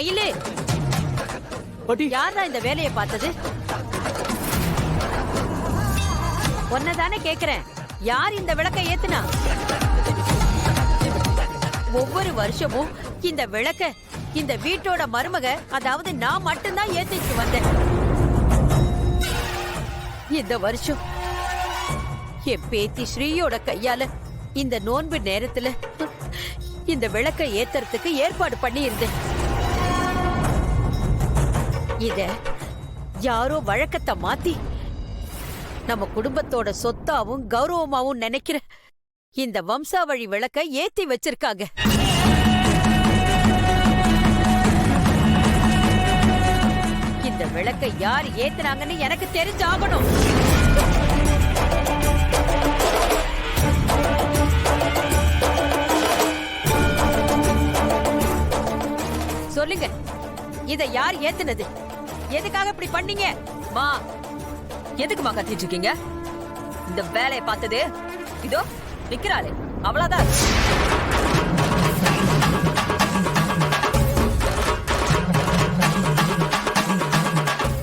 மயிலு, யார்தான் இந்த வேலையை பார்த்தது? ஒன்னதானே கேக்குறேன், யார் இந்த விளக்கை ஏத்துனா? ஒவ்வொரு வருஷமும் இந்த விளக்க இந்த வீட்டோட மருமக, அதாவது நான் மட்டும்தான் ஏத்திட்டு வந்தேன். இந்த வருஷம் என் பேத்தி ஸ்ரீயோட கையால இந்த நோன்பு நேரத்துல இந்த விளக்க ஏத்துறதுக்கு ஏற்பாடு பண்ணி இருந்தேன். இத யாரோ வழக்கத்தை மாத்தி நம்ம குடும்பத்தோட சொத்தாவும் கௌரவமாவும் நினைக்கிற இந்த வம்சாவழி விளக்க ஏத்தி வச்சிருக்காங்க. இந்த விளக்க யார் ஏத்துனாங்கன்னு எனக்கு தெரிஞ்சாகணும். சொல்லுங்க, இத யார் ஏத்துனது? எதுக்காக இப்படி பண்ணீங்க? மா, எதுக்குமா கத்திட்டு இருக்கீங்க? இந்த வேலையை பார்த்தது இதோ நிக்கிறாளே, அவ்வளவுதான்.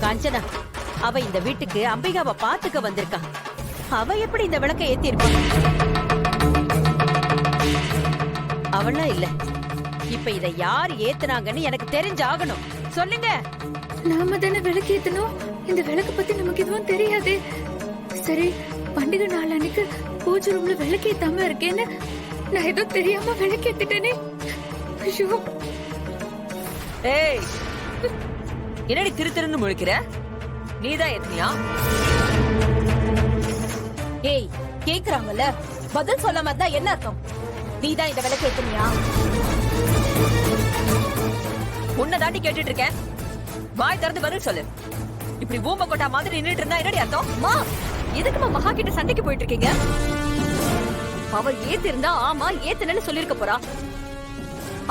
காஞ்சனா, அவ இந்த வீட்டுக்கு அம்பிகாவை பாத்துக்க வந்திருக்கா. அவ எப்படி இந்த விளக்க ஏத்தி இருப்பா? அவளா இல்ல. இப்ப இத யார் ஏத்துனாங்கன்னு எனக்கு தெரிஞ்சாகணும். சொல்லுங்க. நாம தானே விளக்கு ஏத்தணும். இந்த விளக்கு பத்தி நமக்கு எதுவும் தெரியாது. சரி, பண்டிகை நாள் அன்னைக்கு பூஜை ரூம்ல விளக்கு ஏத்தாம இருக்கேன்னு நான் ஏதோ தெரியாம விளக்கு ஏத்திட்டேனே. ஐயோ! ஏய், என்னடி திரு திருன்னு முழிக்கிற? நீதான் ஏத்துனியா? ஏய், கேக்குறாங்கல்ல, பதில் சொல்லாம தான் என்ன அர்த்தம்? நீதான் இந்த விளக்கு ஏத்துனியா? உன்னை தாண்டி கேட்டுட்டு இருக்கேன். வாய் திறந்து பதில் சொல்லு. இப்படி ஊம்ப கொட்டா மாதிரி நின்னுட்டு இருந்தா என்னடி அர்த்தம்? மா, எதுக்குமா மகா கிட்ட சண்டைக்கு போயிட்டு இருக்கீங்க? அவ ஏத்திருந்தா ஆமா ஏத்துனன்னு சொல்லிருக்க போறா.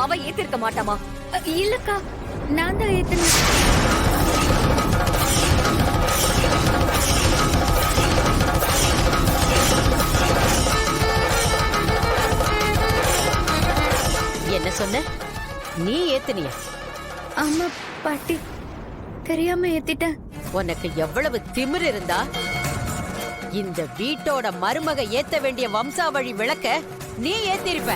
அவ ஏத்திருக்க மாட்டாமா? இல்லக்கா, நான் தான் ஏத்துனேன். என்ன சொன்ன? நீ ஏத்துனிய? ஆமா பாட்டி, தெரியாம ஏத்திட்டேன். உனக்கு எவ்வளவு திமிரு இருந்தா இந்த வீட்டோட மருமக ஏத்த வேண்டிய வம்சாவழி விளக்க நீ ஏத்திருப்ப.